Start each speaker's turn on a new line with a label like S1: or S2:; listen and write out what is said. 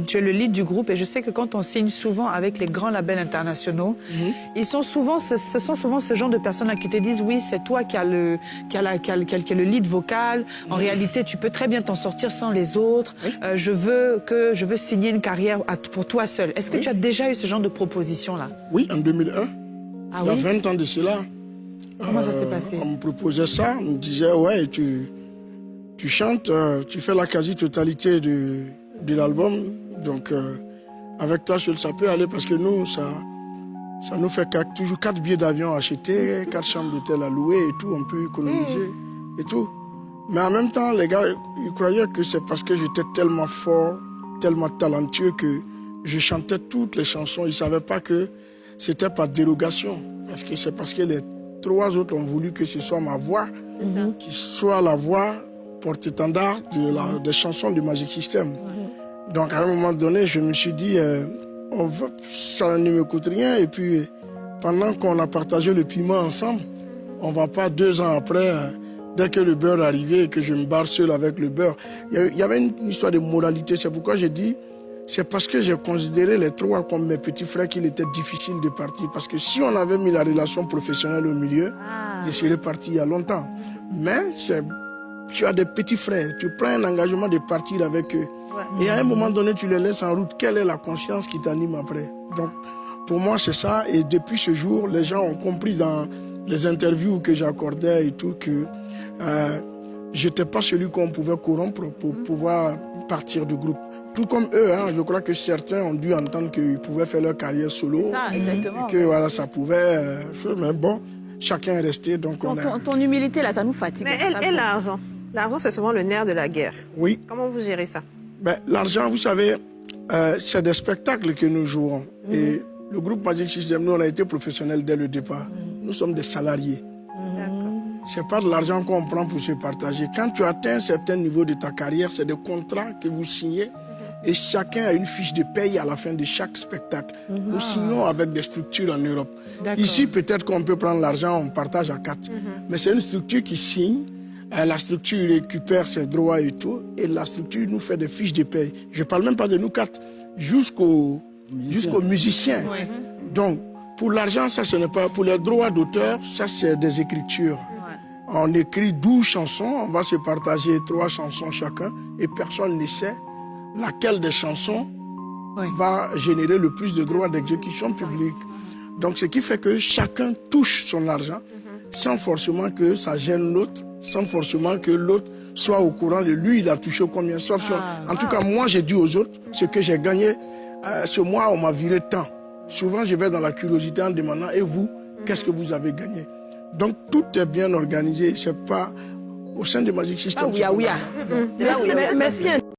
S1: Tu es le lead du groupe et je sais que quand on signe souvent avec les grands labels internationaux, ils sont souvent, ce sont souvent ce genre de personnes-là qui te disent oui, c'est toi qui as le lead vocal. En réalité, tu peux très bien t'en sortir sans les autres. Je veux signer une carrière pour toi seul. Est-ce que tu as déjà eu ce genre de proposition-là?
S2: Oui, en 2001.
S1: Ah,
S2: il y a
S1: oui?
S2: 20 ans de cela.
S1: Comment ça s'est passé?
S2: On me proposait ça, on me disait ouais, tu chantes, tu fais la quasi-totalité de l'album, donc avec toi seul ça peut aller parce que nous, ça nous fait toujours 4 billets d'avion achetés, 4 chambres d'hôtel à louer et tout, on peut économiser et tout. Mais en même temps, les gars, ils croyaient que c'est parce que j'étais tellement fort, tellement talentueux que je chantais toutes les chansons. Ils ne savaient pas que c'était par dérogation, parce que c'est parce que les 3 autres ont voulu que ce soit ma voix, qui soit la voix porte-étendard des chansons du Magic System. Donc à un moment donné, je me suis dit, ça ne me coûte rien. Et puis, pendant qu'on a partagé le piment ensemble, on ne va pas 2 ans après, dès que le beurre arrivait et que je me barre seul avec le beurre. Il y avait une histoire de moralité. C'est pourquoi j'ai dit, c'est parce que j'ai considéré les 3 comme mes petits frères qu'il était difficile de partir. Parce que si on avait mis la relation professionnelle au milieu, je serais parti il y a longtemps. Mais tu as des petits frères, tu prends un engagement de partir avec eux. Et à un moment donné, tu les laisses en route. Quelle est la conscience qui t'anime après? Donc, pour moi, c'est ça. Et depuis ce jour, les gens ont compris dans les interviews que j'accordais et tout que je n'étais pas celui qu'on pouvait corrompre pour pouvoir partir du groupe. Tout comme eux, hein, je crois que certains ont dû entendre qu'ils pouvaient faire leur carrière solo.
S3: C'est ça, exactement.
S2: Et que voilà, ça pouvait... mais bon, chacun est resté. Donc
S3: ton humilité, là, ça nous fatigue.
S4: Mais et l'argent? L'argent, c'est souvent le nerf de la guerre.
S2: Oui.
S4: Comment vous gérez ça?
S2: Ben, l'argent, vous savez, c'est des spectacles que nous jouons. Et le groupe Magic System, nous, on a été professionnels dès le départ. Nous sommes des salariés. Ce n'est pas de l'argent qu'on prend pour se partager. Quand tu atteins un certain niveau de ta carrière, c'est des contrats que vous signez et chacun a une fiche de paye à la fin de chaque spectacle. Nous signons avec des structures en Europe. Ici, peut-être qu'on peut prendre l'argent, on partage à 4. Mais c'est une structure qui signe. La structure récupère ses droits et tout, et la structure nous fait des fiches de paye. Je ne parle même pas de nous 4, jusqu'aux musiciens. Donc, pour l'argent, ça, ce n'est pas... Pour les droits d'auteur, ça, c'est des écritures. On écrit 12 chansons, on va se partager 3 chansons chacun, et personne ne sait laquelle des chansons va générer le plus de droits d'exécution publique. Donc, ce qui fait que chacun touche son argent, sans forcément que ça gêne l'autre, sans forcément que l'autre soit au courant de lui, il a touché combien. Sauf en tout cas, moi, j'ai dit aux autres ce que j'ai gagné. Ce mois, on m'a viré tant. Souvent, je vais dans la curiosité en demandant, et vous, qu'est-ce que vous avez gagné? Donc, tout est bien organisé. C'est pas au sein de Magic System.
S3: Mais ce qui est